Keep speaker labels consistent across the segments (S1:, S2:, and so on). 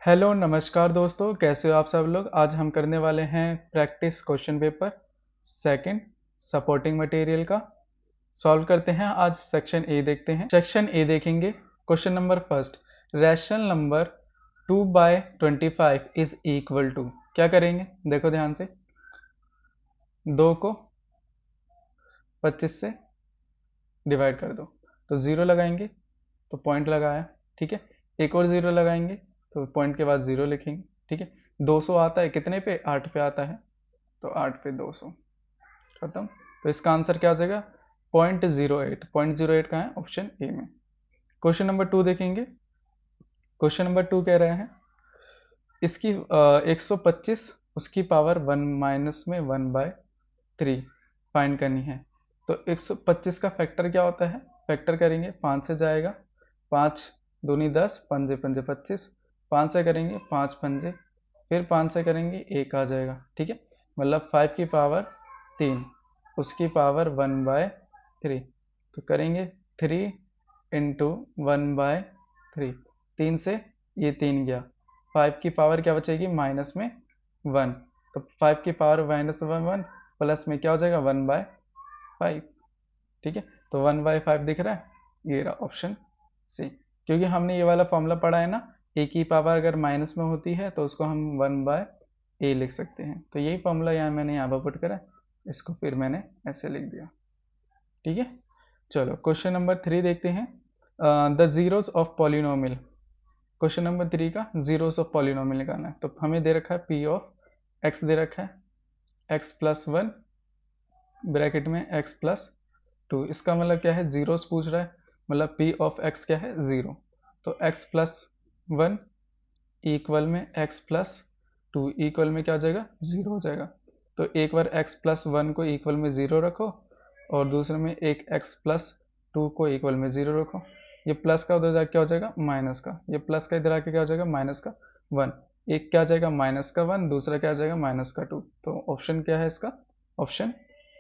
S1: Hello नमस्कार दोस्तों, कैसे हो आप सब लोग। आज हम करने वाले हैं practice question paper second supporting material का। सॉल्व करते हैं। आज सेक्शन ए देखते हैं। सेक्शन ए देखेंगे। Question number first, rational number 2/25 is equal to. क्या करेंगे, देखो ध्यान से। 2 को 25 से डिवाइड कर दो तो 0 लगाएंगे, तो पॉइंट लगाया, ठीक है। एक और 0 लगाएंगे तो पॉइंट के बाद 0 लिखेंगे, ठीक है। 200 आता है कितने पे, 8 पे आता है, तो 8 पे 200, खत्म। तो इसका आंसर क्या हो जाएगा, 0.08। 0.08 कहाँ है, ऑप्शन ए में। क्वेश्चन नंबर 2 देखेंगे। क्वेश्चन नंबर 2 कह रहे हैं इसकी 125 उसकी पावर 1 माइनस में 1/3 फाइंड करनी है। तो 125 का फैक्टर क्या होता है, फैक्टर करेंगे 5 से जाएगा, 5 दूनी 10, पंजे पंजे 25, 5 से करेंगे 5 पंजे, फिर 5 से करेंगे 1 आ जाएगा, ठीक है। मतलब 5 की पावर 3 उसकी पावर 1/3, तो करेंगे 3 इंटू 1/3, 3 से ये 3 गया, 5 की पावर क्या बचेगी माइनस में 1, तो 5 की पावर माइनस 1 प्लस में क्या हो जाएगा 1/5, ठीक है। तो 1/5 दिख रहा है, ये रहा ऑप्शन सी। क्योंकि हमने ये वाला फॉर्मूला पढ़ा है ना, ए की पावर अगर माइनस में होती है तो उसको हम 1/a लिख सकते हैं। तो यही फॉर्मूला यहाँ मैंने यहाँ पर पुट करा, इसको फिर मैंने ऐसे लिख दिया, ठीक है। चलो क्वेश्चन नंबर 3 देखते हैं। The zeros of polynomial. Question number 3 का जीरोस ऑफ पॉलिनोमियल निकालना है। तो हमें दे रखा है पी ऑफ एक्स, दे रखा है x+1 ब्रैकेट में x+2। इसका मतलब क्या है, जीरोस पूछ रहा है, मतलब p ऑफ x क्या है, 0। तो x+1 इक्वल में x+2 इक्वल में क्या हो जाएगा, 0 हो जाएगा। तो एक बार x+1 को इक्वल में 0 रखो और दूसरे में एक x+2 को इक्वल में 0 रखो। ये प्लस का उधर जाके क्या हो जाएगा माइनस का, ये प्लस का इधर आके क्या हो जाएगा माइनस का 1। एक क्या आ जाएगा माइनस का 1, दूसरा क्या आ जाएगा माइनस का 2। तो ऑप्शन क्या है इसका, ऑप्शन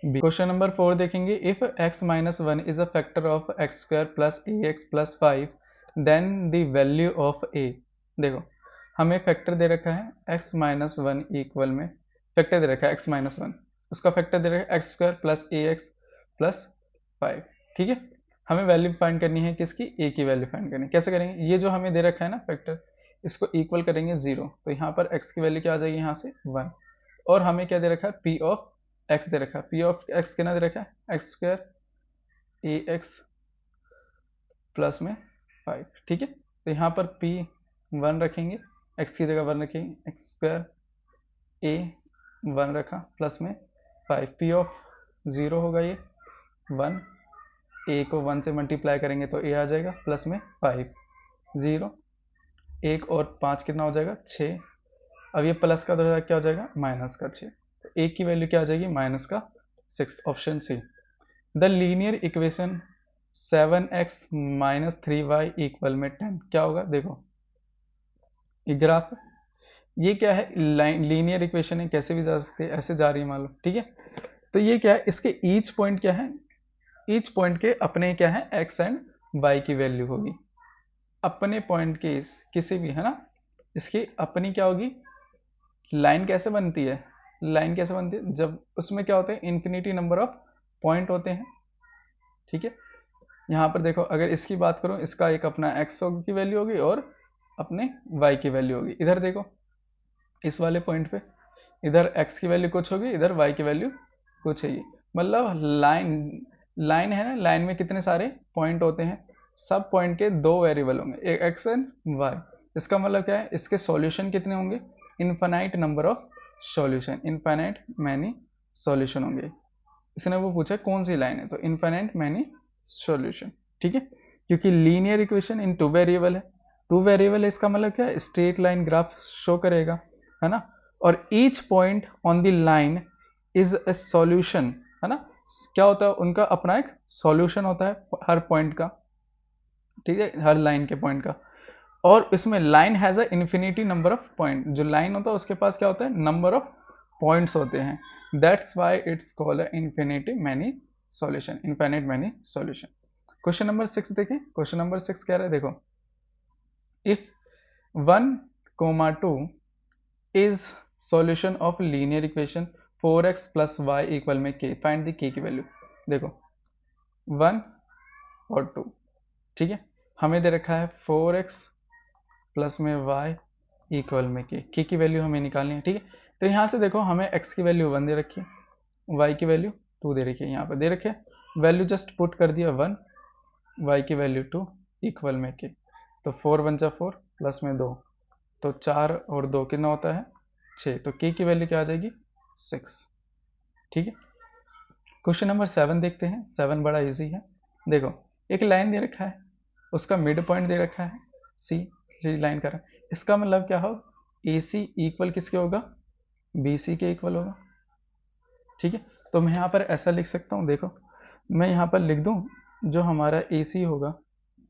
S1: बी। क्वेश्चन नंबर 4 देखेंगे। If x-1 is a factor of x² plus ax plus 5 then the value of a। देखो हमें फैक्टर दे रखा है x-1 इक्वल में, फैक्टर दे रखा है x-1, उसका फैक्टर दे रखा है x² प्लस ax प्लस 5, ठीक है। हमें वैल्यू फाइंड करनी है किसकी, a की वैल्यू फाइंड करनी है। कैसे करेंगे, ये जो हमें दे रखा है ना फैक्टर, इसको इक्वल करेंगे 0, तो यहाँ पर x की वैल्यू क्या आ जाएगी, यहाँ से 1। और हमें क्या दे रखा है, p ऑफ x दे रखा है, p ऑफ x कितना दे रखा है, x² ax प्लस में 5, ठीक है। तो यहाँ पर p 1 रखेंगे, x की जगह 1 रखेंगे, x² a 1 रखा प्लस में 5, p ऑफ 0 होगा ये 1, a को 1 से मल्टीप्लाई करेंगे तो a आ जाएगा प्लस में 5, 0, 1 और 5 कितना हो जाएगा 6। अब ये प्लस का दर्जा क्या हो जाएगा माइनस का 6, तो a की वैल्यू क्या आ जाएगी माइनस का 6, option C. The linear equation 7x minus 3y equal में 10 क्या होगा, देखो ये ग्राफ, ये क्या है, लाइन लीनियर इक्वेशन है, कैसे भी जा सकते हैं, ऐसे जा रही है मान लो, ठीक है। तो ये क्या है, इसके ईच पॉइंट क्या है, ईच पॉइंट के अपने क्या है x एंड y की वैल्यू होगी। अपने पॉइंट के किसी भी, है ना, इसकी अपनी क्या होगी। लाइन कैसे बनती है, लाइन कैसे बनती है, जब उसमें क्या होते हैं इन्फिनिटी नंबर ऑफ पॉइंट होते हैं, ठीक है। यहाँ पर देखो अगर इसकी बात करूँ, इसका एक अपना x की वैल्यू होगी और अपने y की वैल्यू होगी। इधर देखो इस वाले पॉइंट पे इधर x की वैल्यू कुछ होगी, इधर y की वैल्यू कुछ है। मतलब लाइन, लाइन है ना, लाइन में कितने सारे पॉइंट होते हैं, सब पॉइंट के दो वेरिएबल होंगे, एक x एंड y। इसका मतलब क्या है, इसके सॉल्यूशन कितने होंगे, infinite number of solution, infinite many solution होंगे। इसने वो पूछा कौन सी लाइन है, तो इनफाइनाइट मैनी सॉल्यूशन, ठीक है। क्योंकि linear equation in two variable है, टू वेरिएबल है, इसका मतलब क्या है, स्ट्रेट लाइन ग्राफ शो करेगा, है ना। और each point on the line is a solution, है ना। क्या होता है, उनका अपना एक सॉल्यूशन होता है हर पॉइंट का, ठीक है, हर लाइन के पॉइंट का। और इसमें line has a infinity number of point, जो लाइन होता है उसके पास क्या होता है, नंबर ऑफ पॉइंट्स होते हैं। That's why it's called infinity many solution, infinite many solution. Question number 6 देखें। क्वेश्चन नंबर 6 कह रहा है, देखो if 1 comma 2 is solution of linear equation 4x plus y equal में k, फाइंड द k की value. देखो 1 और 2, ठीक है, हमें दे रखा है 4x प्लस में y इक्वल में k की वैल्यू हमें निकालनी है, ठीक है। तो यहाँ से देखो हमें x की वैल्यू 1 दे रखी है, y की वैल्यू 2 दे रखी है, यहाँ पर दे रखे वैल्यू जस्ट पुट कर दिया 1, y की वैल्यू 2 इक्वल में k, तो 4 × 4 प्लस में 2, तो 4 और 2 कितना होता है 6, तो k की वैल्यू क्या आ जाएगी 6, ठीक है। क्वेश्चन नंबर 7 देखते हैं। 7 बड़ा इजी है। देखो एक लाइन दे रखा है, उसका मिड पॉइंट दे रखा है सी लाइन का, इसका मतलब क्या हो, ए सी इक्वल किसके होगा, बी सी के इक्वल होगा, ठीक है। तो मैं यहाँ पर ऐसा लिख सकता हूँ, देखो मैं यहाँ पर लिख दूँ जो हमारा ए सी होगा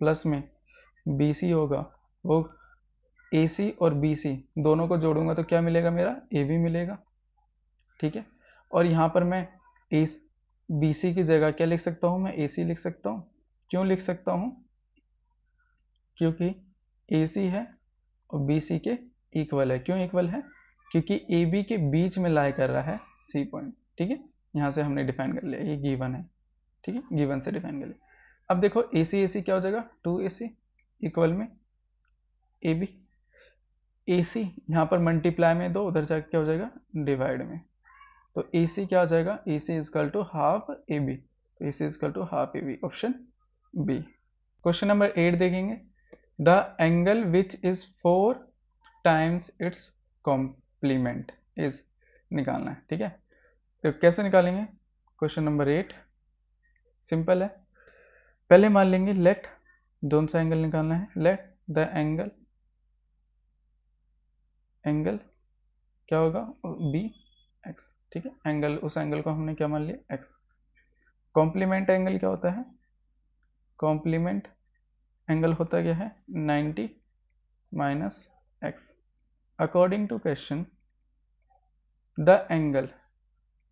S1: प्लस में बी सी होगा, वो ए सी और बी सी दोनों को जोड़ूंगा तो क्या मिलेगा, मेरा ए बी मिलेगा, ठीक है। और यहाँ पर मैं ए बी सी की जगह क्या लिख सकता हूँ, मैं ए सी लिख सकता हूँ। क्यों लिख सकता हूँ, क्योंकि ए सी है और बी सी के इक्वल है। क्यों इक्वल है, क्योंकि ए बी के बीच में लाई कर रहा है सी पॉइंट, ठीक है। यहाँ से हमने डिफाइन कर लिया, ये गिवन है, ठीक है, गिवन से डिफाइन कर लिया। अब देखो ए सी क्या हो जाएगा, 2ac इक्वल में ए बी, ए सी यहाँ पर मल्टीप्लाई में दो, उधर जाकर क्या हो जाएगा डिवाइड में, तो ए सी क्या हो जाएगा, A C equal to half A B, तो A C equal to half A B, option B. Question number 8 देखेंगे। The angle which is 4 times its complement is निकालना है, ठीक है। तो कैसे निकालेंगे, क्वेश्चन नंबर 8 सिंपल है। पहले मान लेंगे लेट, कौन सा एंगल निकालना है, लेट द एंगल क्या होगा, बी एक्स, ठीक है। एंगल, उस एंगल को हमने क्या मान लिया, एक्स। कॉम्प्लीमेंट एंगल क्या होता है, कॉम्प्लीमेंट एंगल होता क्या है, 90 minus x. According to question the angle,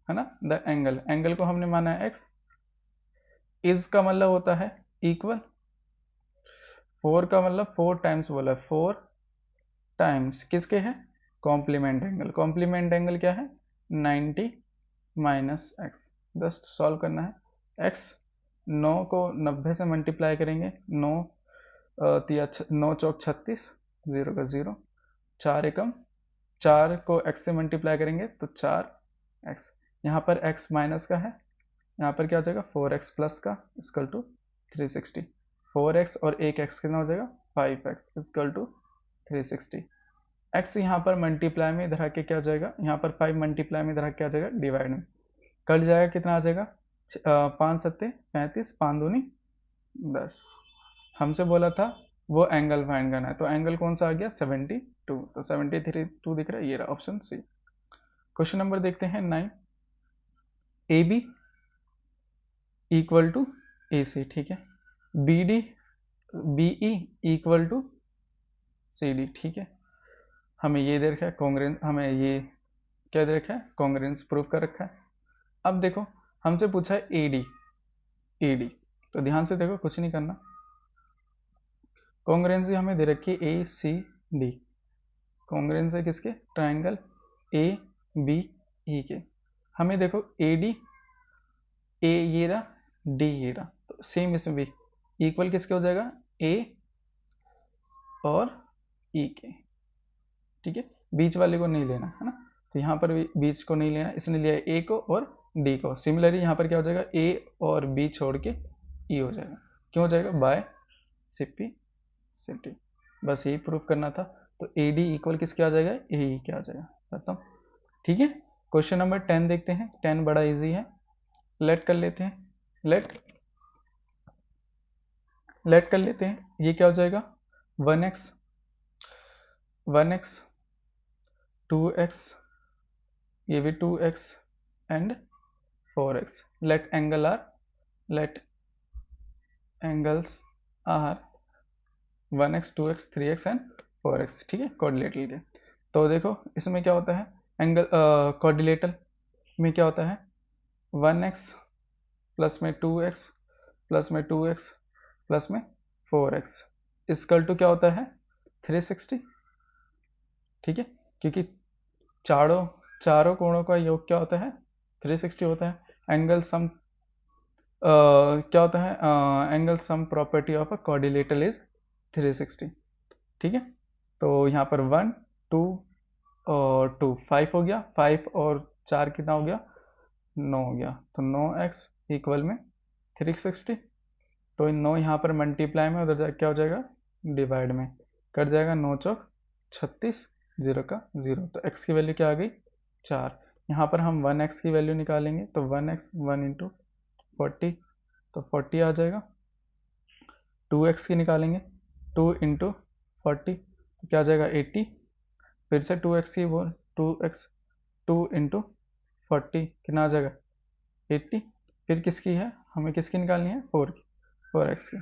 S1: है ना, द एंगल को हमने माना है एक्स, इज का मतलब होता है इक्वल, 4 का मतलब 4 टाइम्स बोला है, 4 टाइम्स किसके है, कॉम्प्लीमेंट एंगल। कॉम्प्लीमेंट एंगल क्या है, 90 माइनस एक्स। जस्ट सॉल्व करना है, एक्स 9 को 90 से मल्टीप्लाई करेंगे, 9 9 चौक 36, 0 का 0, 4 एकम 4 को x से मल्टीप्लाई करेंगे तो 4x, यहाँ पर x माइनस का है, यहाँ पर क्या हो जाएगा 4x प्लस का इक्वल टू 360, 4x और एक x कितना हो जाएगा 5x इक्वल टू 360। x यहाँ पर मल्टीप्लाई में इधर आके क्या हो जाएगा, यहाँ पर 5 मल्टीप्लाई में इधर आके क्या हो जाएगा डिवाइड में, कट जाएगा, कितना आ जाएगा 5 सत्ते 35, 5 दूनी 10। हमसे बोला था वो एंगल फाइंड करना है, तो एंगल कौन सा आ गया 72, तो 73 दिख रहा है, ये रहा ऑप्शन सी। क्वेश्चन नंबर देखते हैं 9, A B equal to A C, ठीक है, B D B E equal to C D, ठीक है। हमें ये दे रखा है कॉन्ग्रेंस, हमें ये क्या दे रखा है, कॉन्ग्रेंस प्रूव कर रखा है। अब देखो हमसे पूछा है ए डी, तो ध्यान से देखो कुछ नहीं करना, कॉन्ग्रेंसी हमें दे रखी है ए सी डी, कॉन्ग्रेंस है किसके, ट्राइंगल ए बी ई के। हमें देखो ए डी, ए ये रहा, डी ये रहा, तो सेम इसमें भी इक्वल किसके हो जाएगा, ए और ई के, ठीक है। बीच वाले को नहीं लेना है ना, तो यहाँ पर भी बीच को नहीं लेना, इसने लिया ए को और डी को। सिमिलरली यहाँ पर क्या हो जाएगा, ए और बी छोड़ के ई हो जाएगा, क्यों हो जाएगा, बाय सिटी। बस यही प्रूफ करना था, तो ए डी इक्वल किसके आ जाएगा, ए ई के आ जाएगा, खत्म, ठीक है। क्वेश्चन नंबर 10 देखते हैं। 10 बड़ा इजी है, लेट कर लेते हैं, लेट कर लेते हैं। ये क्या हो जाएगा 1x 2x, ये भी 2x and 4x। Let angles are 1x 2x 3x and 4x, ठीक है, कोऑर्डिनेटर के। तो देखो इसमें क्या होता है, एंगल कोऑर्डिनेटर में क्या होता है, 1x प्लस में 2x प्लस में 2x प्लस में 4x इक्वल टू क्या होता है 360, ठीक है, क्योंकि चारों चारों कोणों का योग क्या होता है, 360 होता है। एंगल सम क्या होता है, angle sum property of a quadrilateral is 360। ठीक है, तो यहाँ पर 1 2 और 2 5 हो गया, 5 और 4 कितना हो गया, 9 हो गया। तो 9x इक्वल में 360। तो इन 9 यहाँ पर मल्टीप्लाई में, उधर जा क्या हो जाएगा, डिवाइड में कट जाएगा। 9 चौक 36, 0 का 0। तो x की वैल्यू क्या आ गई, 4। यहाँ पर हम 1x की वैल्यू निकालेंगे, तो 1x 1 इंटू 40, तो 40 आ जाएगा। 2x की निकालेंगे, 2 इंटू 40, तो क्या आ जाएगा 80। फिर से 2x की, वो 2x 2 इंटू 40 कितना आ जाएगा 80। फिर किसकी है, हमें किसकी निकालनी है, 4 की, 4x की।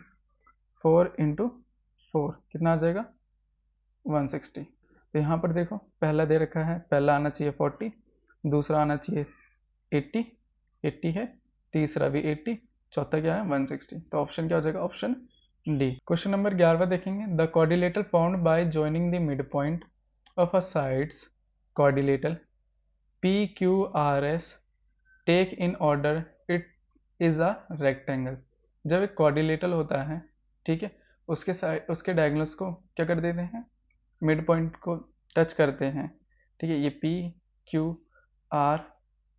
S1: 4 इंटू 4 कितना आ जाएगा 160। तो यहाँ पर देखो पहला दे रखा है, पहला आना चाहिए 40, दूसरा आना चाहिए 80, 80 है, तीसरा भी 80, चौथा क्या है 160। तो ऑप्शन क्या हो जाएगा, ऑप्शन डी। क्वेश्चन नंबर 11 देखेंगे। The quadrilateral found by joining the mid point of a sides quadrilateral PQRS take in order it is a rectangle. जब एक क्वाड्रिलेटरल होता है, ठीक है, उसके साइड, उसके डायगोनल्स को क्या कर देते हैं, मिड पॉइंट को टच करते हैं। ठीक है, ये PQR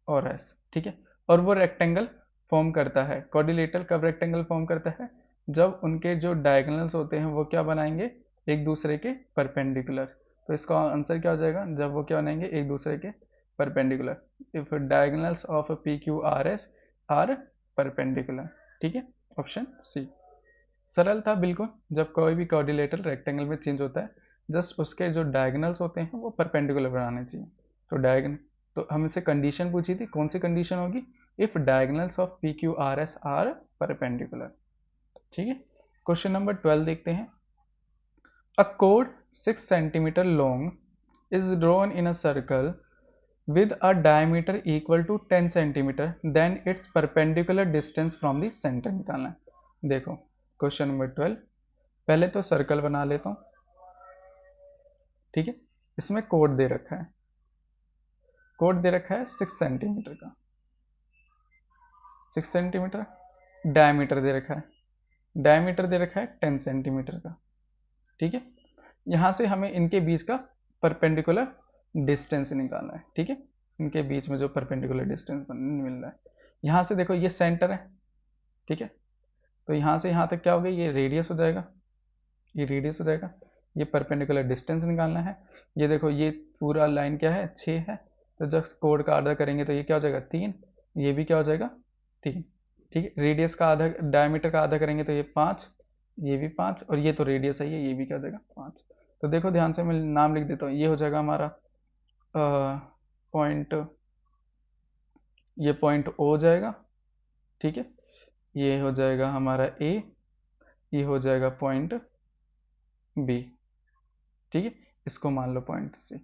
S1: और S, ठीक है, और वो रेक्टेंगल फॉर्म करता है। क्वाड्रिलेटरल कब रेक्टेंगल फॉर्म करता है, जब उनके जो डायगोनल्स होते हैं वो क्या बनाएंगे, एक दूसरे के परपेंडिकुलर। तो इसका आंसर क्या हो जाएगा, जब वो क्या बनाएंगे, एक दूसरे के perpendicular. If diagonals of PQRS are perpendicular. ठीक है, ऑप्शन सी। सरल था बिल्कुल। जब कोई भी क्वाड्रिलेटरल रेक्टेंगल में चेंज होता है, जस्ट उसके जो डायगोनल्स होते हैं वो परपेंडिकुलर बनाने चाहिए। तो डायगोनल, तो हमसे कंडीशन पूछी थी, कौन सी कंडीशन होगी, if diagonals of PQRS are perpendicular. ठीक है, क्वेश्चन नंबर 12 देखते हैं। अ कोड 6 centimetre long is drawn in a circle with a diameter equal to 10 centimeter, then its perpendicular distance from the center निकालना है। देखो क्वेश्चन नंबर 12, पहले तो सर्कल बना लेता हूँ। ठीक है, इसमें कोड दे रखा है, कोड दे रखा है 6 सेंटीमीटर का, 6 सेंटीमीटर। डायमीटर दे रखा है, डायमीटर दे रखा है 10 सेंटीमीटर का। ठीक है, यहाँ से हमें इनके बीच का परपेंडिकुलर डिस्टेंस निकालना है। ठीक है, इनके बीच में जो परपेंडिकुलर डिस्टेंस मिल रहा है, यहाँ से देखो ये सेंटर है। ठीक है, तो यहाँ से यहाँ तक क्या हो गया, ये रेडियस हो जाएगा, ये रेडियस हो जाएगा। ये परपेंडिकुलर डिस्टेंस निकालना है। ये देखो ये पूरा लाइन क्या है, 6 है। तो जब कोड का आधा करेंगे तो ये क्या हो जाएगा 3, ये भी क्या हो जाएगा 3। ठीक है, रेडियस का आधा, डायमीटर का आधा करेंगे तो ये 5, ये भी 5, और ये तो रेडियस है, ये भी क्या हो जाएगा 5। तो देखो ध्यान से, मैं नाम लिख देता हूँ। ये हो जाएगा हमारा पॉइंट, ये पॉइंट O हो जाएगा। ठीक है, ये हो जाएगा हमारा A, ये हो जाएगा पॉइंट B। ठीक है, इसको मान लो पॉइंट C।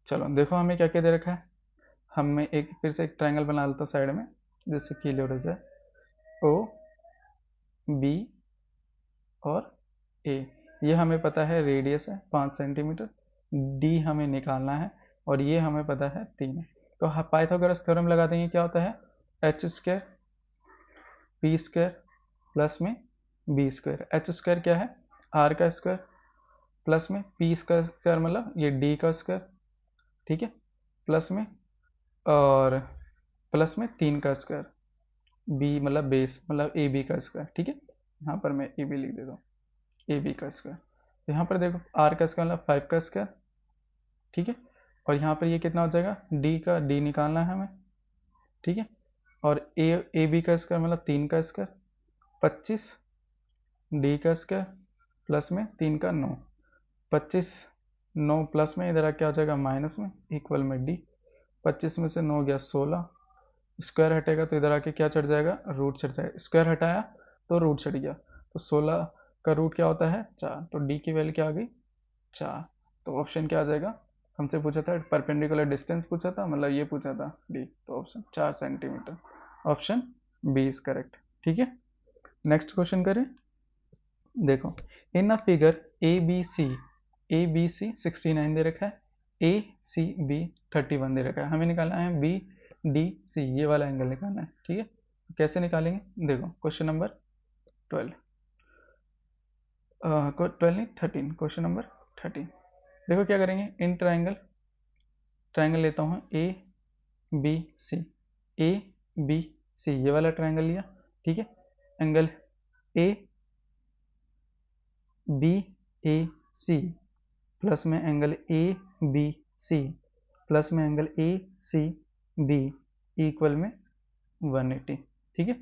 S1: चलो देखो हमें क्या क्या दे रखा है। हमें एक फिर से एक ट्रायंगल बना लेता हूँ साइड में, जिससे क्लियर हो जाए। O B और A, ये हमें पता है रेडियस है 5 सेंटीमीटर। D हमें निकालना है, और ये हमें पता है 3 है। तो पाइथागोरस थ्योरम लगा देंगे, क्या होता है, h square p square plus में b स्क्वायर। एच स्क्वायर क्या है, r का स्क्वायर, प्लस में p का स्क्वायर मतलब ये d का स्क्वायर। ठीक है, प्लस में, और प्लस में 3 का स्क्वायर, b मतलब बेस मतलब ए बी का स्क्वायर। ठीक है, यहाँ पर मैं ए बी लिख देता हूँ, ए बी का स्क्वायर। तो यहाँ पर देखो r का स्क्वायर मतलब 5 का स्क्वायर। ठीक है, और यहाँ पर ये कितना हो जाएगा, d का d निकालना है हमें। ठीक है, और ए बी का स्क्वायर मतलब 3 का स्क्वायर, 25 d का स्क्वायर प्लस में 3 का 9, 25 9 प्लस में इधर क्या हो जाएगा माइनस में, इक्वल में d। 25 में से 9 गया 16, स्क्वायर हटेगा तो इधर आके क्या चढ़ जाएगा, रूट चढ़ जाएगा। स्क्वायर हटाया तो रूट चढ़ गया, तो 16 का रूट क्या होता है 4। तो d की वैल्यू क्या आ गई 4। तो ऑप्शन क्या आ जाएगा, हमसे पूछा था परपेंडिकुलर डिस्टेंस पूछा था, मतलब ये पूछा था d, तो option 4 centimetre, option B is correct. ठीक है, नेक्स्ट क्वेश्चन करें। देखो in a figure A B C A B C 69 दे रखा है, ए सी बी 31 दे रखा है, हमें निकालना है बी डी सी, ये वाला एंगल निकालना है, ठीक है। कैसे निकालेंगे देखो, क्वेश्चन नंबर 12 12 नहीं 13, क्वेश्चन नंबर 13 देखो क्या करेंगे। इन ट्राइंगल लेता हूँ ए बी सी, ए बी सी ये वाला ट्राइंगल लिया, ठीक है। Angle A B A C plus में angle A B C plus में angle A C B equal में 180, ठीक है।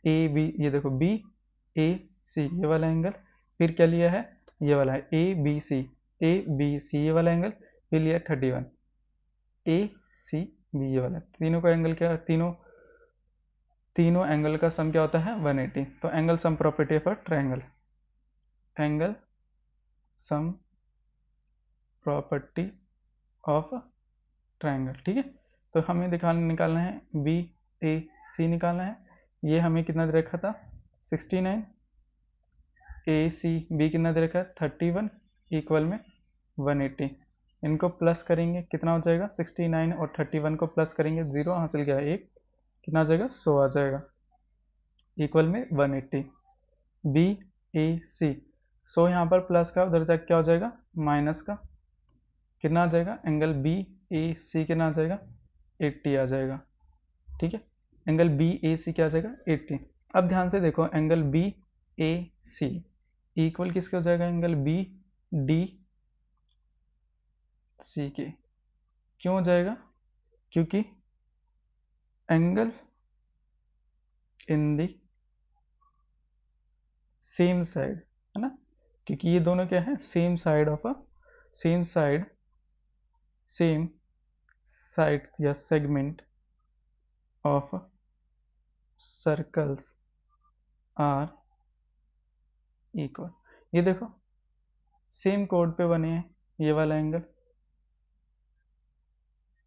S1: ए बी, ये देखो बी ए सी ये वाला एंगल, फिर क्या लिया है ये वाला है ए बी सी ये वाला एंगल, फिर लिया 31 ए सी बी ये वाला, तीनों का एंगल क्या, तीनों एंगल का सम क्या होता है 180। तो angle sum property for triangle, angle sum property of triangle, ठीक है। तो हमें निकालना है बी ए सी निकालना है, ये हमें कितना दे रखा था 69, ए सी बी कितना दे रखा है 31 इक्वल में 180, इनको प्लस करेंगे कितना हो जाएगा 69 और 31 को प्लस करेंगे 0 हासिल किया एक, कितना आ जाएगा 100 आ जाएगा इक्वल में 180 बी ए सी। 100 यहाँ पर प्लस का, उधर जाके क्या हो जाएगा माइनस का, कितना आ जाएगा एंगल बी ए सी कितना आ जाएगा 80 आ जाएगा, ठीक है। एंगल बी ए सी क्या आ जाएगा 80। अब ध्यान से देखो angle B A C equal किसके हो जाएगा एंगल बी डी सी के, क्यों हो जाएगा, क्योंकि angle in the same side है ना, क्योंकि ये दोनों क्या है सेम साइड या segment of circles are equal. ये देखो सेम कोड पे बने हैं ये वाला एंगल,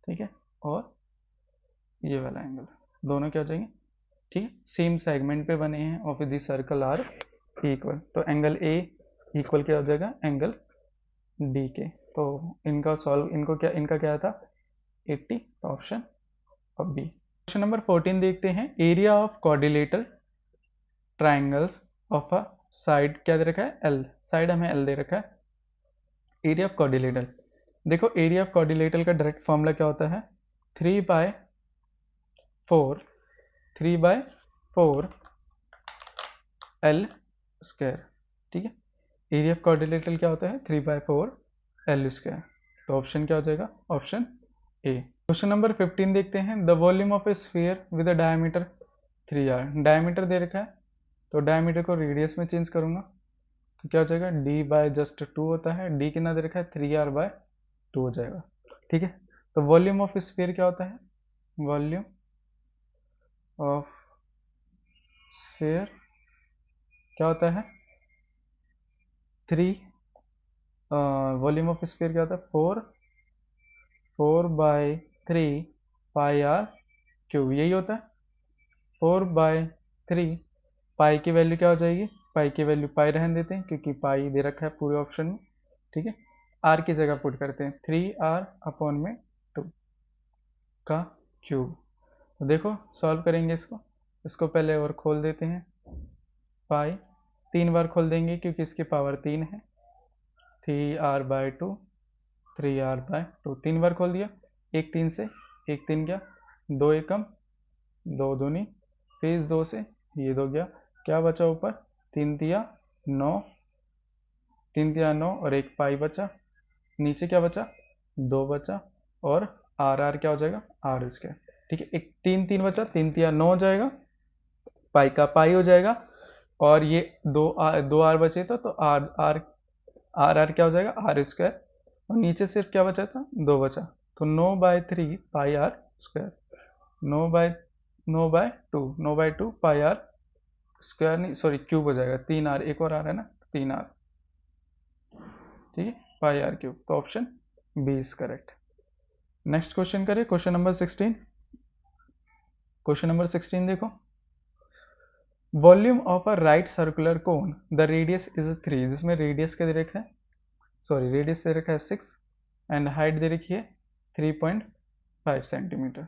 S1: ठीक है, और ये वाला एंगल, दोनों क्या हो जाएंगे, ठीक है, सेम सेगमेंट पे बने हैं और दी सर्कल आर इक्वल। तो एंगल ए इक्वल क्या हो जाएगा एंगल डी के। तो इनका क्या था 80, तो ऑप्शन और बी। क्वेश्चन नंबर 14 देखते हैं, area of quadrilateral triangles of a side क्या दे रखा है एल, साइड हमें एल दे रखा है। एरिया ऑफ क्वाड्रिलेटरल, देखो एरिया ऑफ क्वाड्रिलेटरल का डायरेक्ट फॉर्मूला क्या होता है 3/4 एल स्क्वायर, ठीक है। एरिया ऑफ क्वाड्रिलेटरल क्या होता है 3/4 एल स्क्वायर, तो ऑप्शन क्या हो जाएगा ऑप्शन ए। क्वेश्चन नंबर 15 देखते हैं, the volume of a sphere with a diameter 3r, diameter दे रखा है तो डायमीटर को रेडियस में चेंज करूंगा तो क्या हो जाएगा d/2 होता है, d कितना दे रखा है 3r/2 हो जाएगा, ठीक है। तो वॉल्यूम ऑफ स्फीयर क्या होता है, वॉल्यूम ऑफ स्फीयर क्या होता है 3, वॉल्यूम ऑफ स्फीयर क्या होता है 4/3 पाई आर क्यूब, यही होता है 4/3 पाई की वैल्यू क्या हो जाएगी, पाई की वैल्यू पाई रहने देते हैं क्योंकि पाई दे रखा है पूरे ऑप्शन में, ठीक है। आर की जगह पुट करते हैं 3r/2 का क्यूब। तो देखो सॉल्व करेंगे इसको पहले और खोल देते हैं, पाई 3 बार खोल देंगे क्योंकि इसकी पावर 3 है, 3r/2 3 बार खोल दिया, एक 3 से, एक 3 क्या 2 एकम 2 दूनी, फिर इस 2 से ये 2 गया, क्या बचा ऊपर 3 तिया 9 और एक पाई बचा, नीचे क्या बचा 2 बचा और आर क्या हो जाएगा आर स्क्वायर, ठीक है। एक 3 बचा, 3 तिया 9 हो जाएगा, पाई का पाई हो जाएगा और ये 2 आर बचे था तो आर क्या हो जाएगा आर स्क्वायर, और नीचे सिर्फ क्या बचा था 2 बचा, तो 9/3 pi R square, 9/2 pi R square नहीं सॉरी क्यूब हो जाएगा, 3r एक और आर है ना 3r, ठीक है, पाई आर क्यूब। तो option B is correct. Next question करें, क्वेश्चन नंबर 16। क्वेश्चन नंबर 16 देखो, volume of a right circular cone the radius is 3, जिसमें रेडियस क्या दे रखा है सॉरी रेडियस दे रखा है 6 एंड हाइट दे रखी है 3.5 सेंटीमीटर।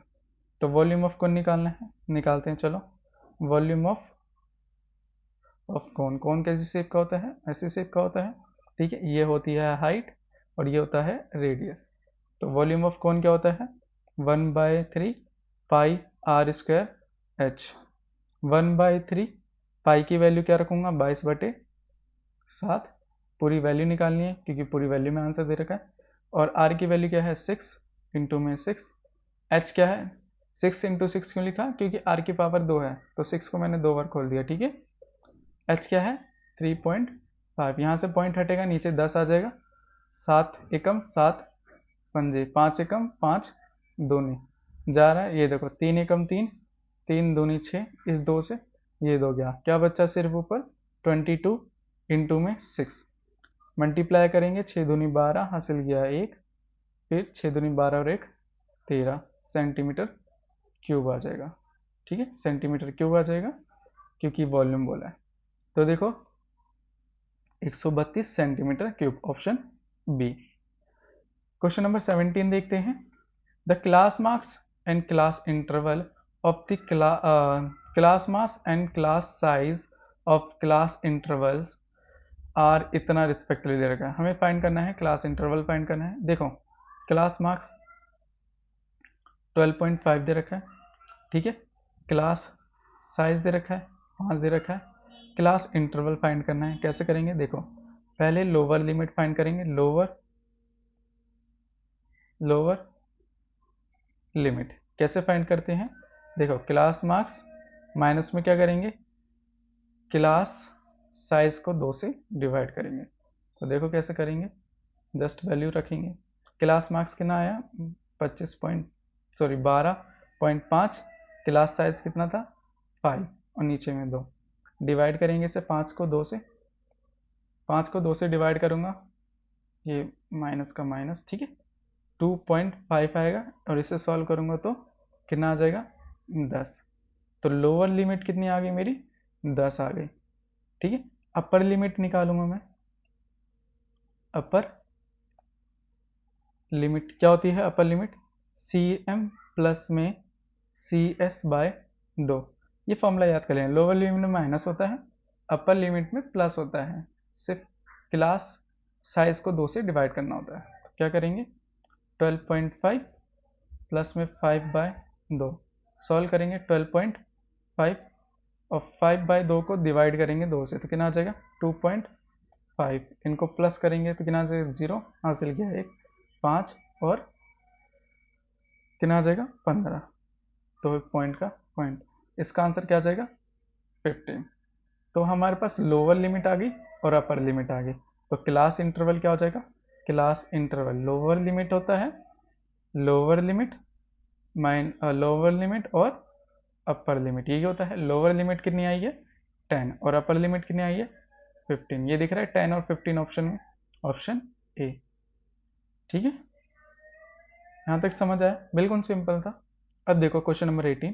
S1: तो वॉल्यूम ऑफ कौन निकालना है, निकालते हैं चलो। वॉल्यूम ऑफ कौन, कौन कैसी शेप का होता है, ऐसी शेप का होता है, ठीक है। ये होती है हाइट और ये होता है रेडियस। तो वॉल्यूम ऑफ कौन क्या होता है, 1/3 पाई आर स्क्वायर एच। 1/3 पाई की वैल्यू क्या रखूंगा, 22/7। पूरी वैल्यू निकालनी है क्योंकि पूरी वैल्यू में आंसर दे रखा है। और आर की वैल्यू क्या है 6 इंटू में 6। एच क्या है, 6 इंटू 6 क्यों लिखा, क्योंकि आर की पावर 2 है तो 6 को मैंने 2 बार खोल दिया, ठीक है। एच क्या है 3.5, यहाँ से पॉइंट हटेगा नीचे 10 आ जाएगा। 7 एकम 7 पंजे, 5 एकम 5 दूनी जा रहा है, ये देखो 3 एकम 3 3 दूनी 6, इस 2 से ये 2 गया, क्या बच्चा सिर्फ ऊपर 22 इंटू में 6 मल्टीप्लाई करेंगे, 6 दूनी 12 हासिल गया 1, फिर 6 दूनी 12 और 1 13 सेंटीमीटर क्यूब आ जाएगा, ठीक है। सेंटीमीटर क्यूब आ जाएगा क्योंकि वॉल्यूम बोला है। तो देखो 132 centimetre cube, option B. Question number 17 देखते हैं। The class marks and class interval of the class mass and class size of class intervals are इतना रिस्पेक्टिवली दे रखा है। हमें फाइंड करना है क्लास इंटरवल फाइंड करना है। देखो क्लास मार्क्स 12.5 दे रखा है, ठीक है। क्लास साइज दे रखा है 5 दे रखा है। क्लास इंटरवल फाइंड करना है, कैसे करेंगे देखो, पहले लोअर लिमिट फाइंड करेंगे, लोअर लिमिट कैसे फाइंड करते हैं, देखो क्लास मार्क्स माइनस में क्या करेंगे, क्लास साइज को 2 से डिवाइड करेंगे। तो देखो कैसे करेंगे, जस्ट वैल्यू रखेंगे। क्लास मार्क्स कितना आया 12.5, क्लास साइज कितना था 5 और नीचे में 2, डिवाइड करेंगे इसे 5 को 2 से, 5 को 2 से डिवाइड करूँगा, ये माइनस का माइनस, ठीक है, 2.5 आएगा और इसे सॉल्व करूँगा तो कितना आ जाएगा 10। तो लोअर लिमिट कितनी आ गई मेरी 10 आ गई, ठीक है। अपर लिमिट निकालूंगा मैं, अपर लिमिट क्या होती है, अपर लिमिट cm प्लस में CS/2, ये फॉर्मूला याद कर लें। लोअर लिमिट में माइनस होता है, अपर लिमिट में प्लस होता है, सिर्फ क्लास साइज को 2 से डिवाइड करना होता है। तो क्या करेंगे 12.5 प्लस में 5/2 सॉल्व करेंगे, 12.5 और 5/2 को डिवाइड करेंगे 2 से तो कितना आ जाएगा 2.5, इनको प्लस करेंगे तो कितना आ जाएगा 0 हासिल किया 1 5 और कितना आ जाएगा 15, तो पॉइंट का पॉइंट, इसका आंसर क्या आ जाएगा 15। तो हमारे पास लोअर लिमिट आ गई और अपर लिमिट आ गई। तो क्लास इंटरवल क्या हो जाएगा, क्लास इंटरवल लोअर लिमिट होता है, लोअर लिमिट और अपर लिमिट यही होता है। लोअर लिमिट कितनी आई है 10 और अपर लिमिट कितनी आई है 15, ये दिख रहा है 10 और 15 ऑप्शन में, ऑप्शन ए, ठीक है। यहाँ तक समझ आया, बिल्कुल सिंपल था। अब देखो question number 18।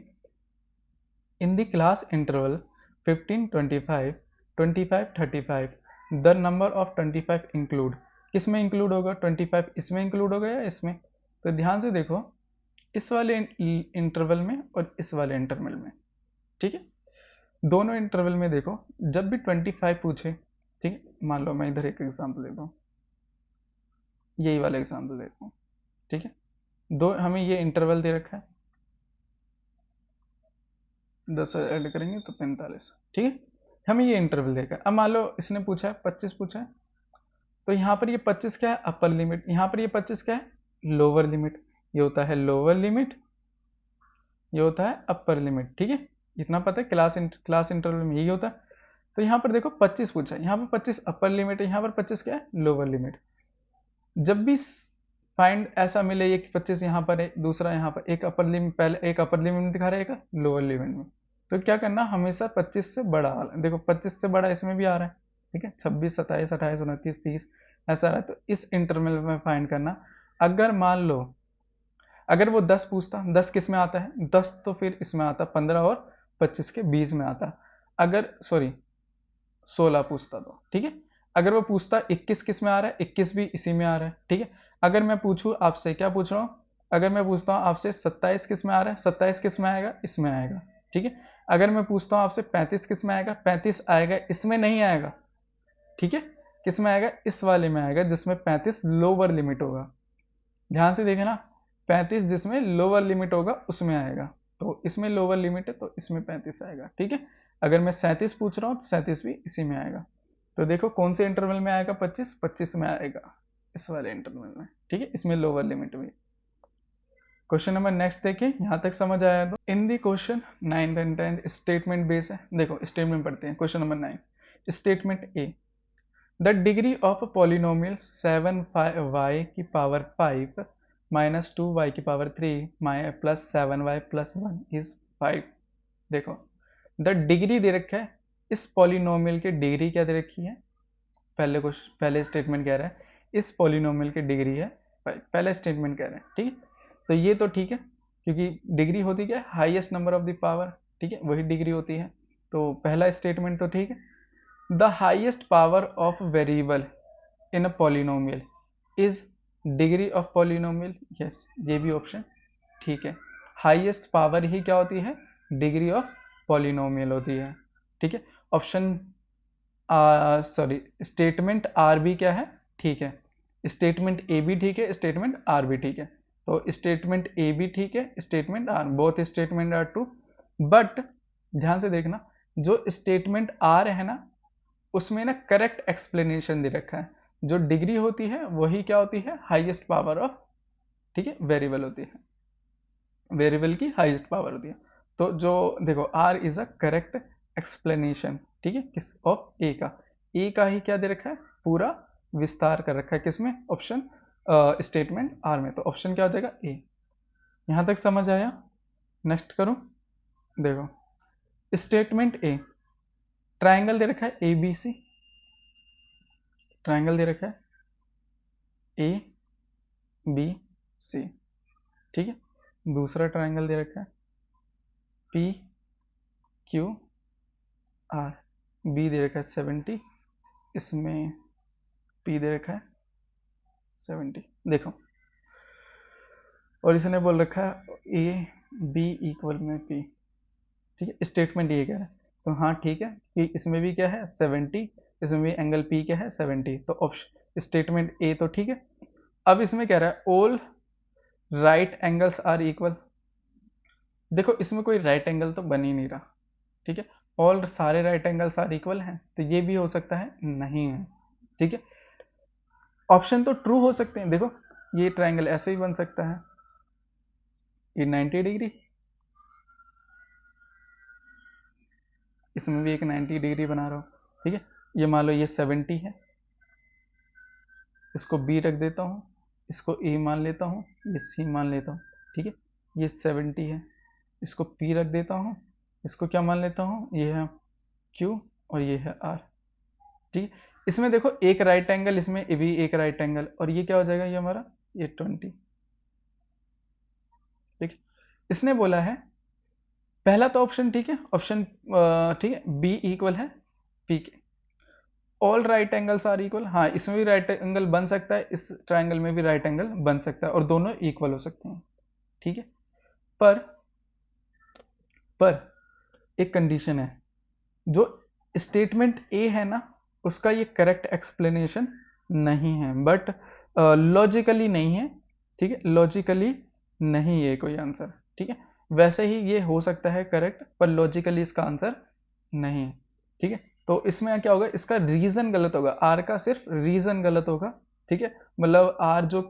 S1: In the class interval 15 25 25 35 the number of 25 include, किस में इंक्लूड होगा 25 इसमें इंक्लूड होगा या इसमें, तो ध्यान से देखो इस वाले इंटरवल में और इस वाले इंटरवल में, ठीक है। दोनों इंटरवल में देखो जब भी 25 पूछे, ठीक है, मान लो मैं इधर एक एग्जांपल देता हूँ, यही वाला एग्जांपल देता हूँ, ठीक है। दो हमें ये इंटरवल दे रखा है, 10 ऐड करेंगे तो 45, ठीक है। हमें ये इंटरवल देगा। अब मान लो इसने पूछा है 25 पूछा है, तो यहाँ पर ये 25 क्या है अपर लिमिट, यहाँ पर ये 25 क्या है लोअर लिमिट, ये होता है लोअर लिमिट, ये होता है अपर लिमिट, ठीक है। इतना पता है क्लास इंटरवल में यही होता है। तो यहाँ पर देखो 25 पूछा है, यहाँ पर 25 अपर लिमिट है, यहाँ पर 25 क्या है लोअर लिमिट। जब भी फाइंड ऐसा मिले एक 25 यहाँ पर है दूसरा यहाँ पर, एक अपर लिमिट पहले एक अपर लिमिट दिखा रहा है एक लोअर लिमिट में, तो क्या करना हमेशा 25 से बड़ा वाला, देखो 25 से बड़ा इसमें भी आ रहा है, ठीक है, 26 27 28 29 30 ऐसा आ रहा है। तो इस इंटरवल में फाइंड करना। अगर मान लो अगर वो 10 पूछता, 10 किस में आता है 10 तो फिर इसमें आता 15 और 25 के बीच में आता। अगर 16 पूछता तो ठीक है। अगर वो पूछता 21 किस में आ रहा है, 21 भी इसी में आ रहा है, ठीक है। अगर मैं पूछूँ आपसे, क्या पूछ रहा हूँ, अगर मैं पूछता हूँ आपसे 27 किस में आ रहा है, 27 किस में आएगा, इसमें आएगा, ठीक है। अगर मैं पूछता हूँ आपसे 35 किस में आएगा, 35 आएगा, इसमें नहीं आएगा, ठीक है। किस में आएगा, इस वाले में आएगा जिसमें 35 लोअर लिमिट होगा। ध्यान से देखे ना, 35 जिसमें लोअर लिमिट होगा उसमें आएगा, तो इसमें लोअर लिमिट है तो इसमें 35 आएगा, ठीक है। अगर मैं 37 पूछ रहा हूँ तो 37 भी इसी में आएगा। तो देखो कौन से इंटरवल में आएगा, 25 25 में आएगा, इस वाले इंटरवल में, ठीक है। इसमें लोअर लिमिट हुई। क्वेश्चन नंबर नेक्स्ट देखिए, यहाँ तक समझ आया तो in the question 9 and 10 statement base है। देखो स्टेटमेंट पढ़ते हैं। Question number 9 statement A, the degree of polynomial 7y की पावर 5 माइनस 2y की power 3 plus 7y plus 1 is 5। देखो द डिग्री दे रखा है, इस पॉलिनोमियल की डिग्री क्या दे रखी है, पहले स्टेटमेंट कह रहा है इस पॉलिनोमियल की डिग्री है 5, पहला स्टेटमेंट कह रहा है, ठीक है। तो ये तो ठीक है, क्योंकि डिग्री होती क्या है, highest number of the power, ठीक है, वही डिग्री होती है। तो पहला स्टेटमेंट तो ठीक है। The highest power of variable in a polynomial is degree of polynomial, yes, ये भी ऑप्शन ठीक है। हाईएस्ट पावर ही क्या होती है, डिग्री ऑफ पॉलिनोमियल होती है, ठीक है। ऑप्शन सॉरी स्टेटमेंट आर भी क्या है, ठीक है। स्टेटमेंट ए भी ठीक है, स्टेटमेंट आर भी ठीक है। तो स्टेटमेंट ए भी ठीक है, statement R, both statement are true. But ध्यान से देखना, जो स्टेटमेंट आर है ना, उसमें ना करेक्ट एक्सप्लेनेशन दे रखा है। जो डिग्री होती है वही क्या होती है, हाईएस्ट पावर ऑफ, ठीक है, वेरिएबल होती है, वेरिएबल की हाईएस्ट पावर होती है। तो जो देखो R is a correct explanation, ठीक है, किस ऑफ ए का, ए का ही क्या दे रखा है, पूरा विस्तार कर रखा है किसमें, ऑप्शन स्टेटमेंट आर में। तो ऑप्शन क्या हो जाएगा, ए। यहां तक समझ आया। नेक्स्ट करो, देखो स्टेटमेंट ए, ट्राइंगल दे रखा है ए बी सी, ट्राइंगल दे रखा है ए बी सी, ठीक है। दूसरा ट्राइंगल दे रखा है पी क्यू आर, बी दे रखा है 70, इसमें पी दे रखा है 70, देखो। और इसने बोल रखा है ए बी इक्वल में पी, ठीक है, स्टेटमेंट ये कह रहा है। तो हाँ ठीक है कि इसमें भी क्या है 70, इसमें भी एंगल पी क्या है 70, तो ऑप्शन स्टेटमेंट ए तो ठीक है। अब इसमें कह रहा है all right angles are equal. देखो इसमें कोई राइट एंगल तो बन ही नहीं रहा, ठीक है। ऑल सारे राइट एंगल्स आर इक्वल हैं, तो ये भी हो सकता है नहीं है, ठीक है। ऑप्शन तो ट्रू हो सकते हैं, देखो ये ट्राइंगल ऐसे ही बन सकता है, ये 90 डिग्री, इसमें भी एक 90 डिग्री बना रहा हूँ, ठीक है। ये मान लो ये 70 है, इसको बी रख देता हूँ, इसको ए मान लेता हूँ, ये सी मान लेता हूँ, ठीक है। ये 70 है, इसको पी रख देता हूँ, इसको क्या मान लेता हूँ, ये है क्यू और ये है आर, ठीक है। इसमें देखो एक राइट एंगल, इसमें भी एक राइट एंगल, और ये क्या हो जाएगा, ये हमारा ये 20, ठीक है। इसने बोला है पहला तो ऑप्शन ठीक है, ऑप्शन ठीक है, बी इक्वल है P K, all right angles are equal, हाँ इसमें भी राइट एंगल बन सकता है, इस ट्राइंगल में भी राइट एंगल बन सकता है, और दोनों इक्वल हो सकते हैं, ठीक है। पर पर एक कंडीशन है, जो स्टेटमेंट ए है ना, उसका ये करेक्ट एक्सप्लेनेशन नहीं है, बट लॉजिकली नहीं है, ठीक है, लॉजिकली नहीं है कोई आंसर, ठीक है। वैसे ही ये हो सकता है करेक्ट, पर लॉजिकली इसका आंसर नहीं है, ठीक है। तो इसमें क्या होगा, इसका रीजन गलत होगा, आर का सिर्फ रीजन गलत होगा, ठीक है। मतलब आर जो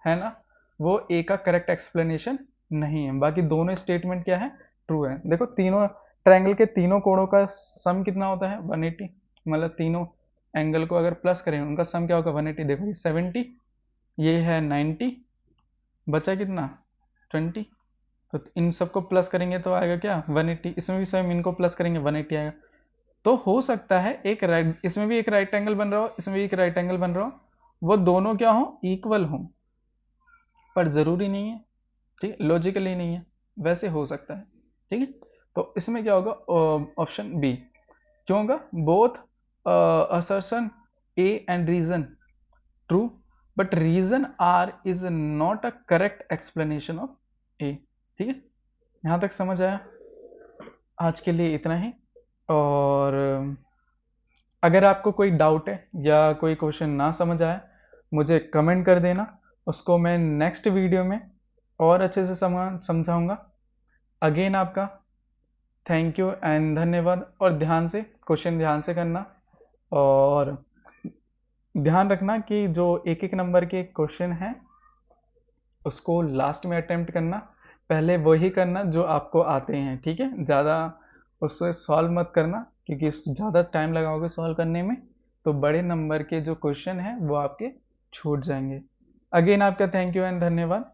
S1: है ना, वो ए का करेक्ट एक्सप्लेनेशन नहीं है, बाकी दोनों स्टेटमेंट क्या है, ट्रू है। देखो तीनों ट्रायंगल के तीनों कोणों का सम कितना होता है 180, मतलब तीनों एंगल को अगर प्लस करें उनका सम क्या होगा 180। देखो ये 70, ये है 90, बचा कितना 20, तो इन सबको प्लस करेंगे तो आएगा क्या 180, इसमें भी सेम इनको प्लस करेंगे 180 आएगा। तो हो सकता है एक राइट, इसमें भी एक राइट एंगल बन रहा हो, इसमें भी एक राइट एंगल बन रहा हो, वो दोनों क्या हो, इक्वल हो, पर जरूरी नहीं है, ठीक है, लॉजिकली नहीं है, वैसे हो सकता है, ठीक है। तो इसमें क्या होगा, ऑप्शन बी क्यों होगा, both assertion A and reason true, but reason R is not a correct explanation of A। ठीक है, यहाँ तक समझ आया? आज के लिए इतना ही। और अगर आपको कोई डाउट है या कोई क्वेश्चन ना समझ आया, मुझे कमेंट कर देना, उसको मैं नेक्स्ट वीडियो में और अच्छे से समझाऊंगा। अगेन आपका थैंक यू एंड धन्यवाद। और ध्यान से क्वेश्चन ध्यान से करना, और ध्यान रखना कि जो एक एक नंबर के क्वेश्चन हैं उसको लास्ट में अटेम्प्ट करना, पहले वही करना जो आपको आते हैं। ठीक है, ज़्यादा उससे सॉल्व मत करना, क्योंकि ज़्यादा टाइम लगाओगे सॉल्व करने में तो बड़े नंबर के जो क्वेश्चन हैं वो आपके छूट जाएंगे। अगेन आपका थैंक यू एंड धन्यवाद।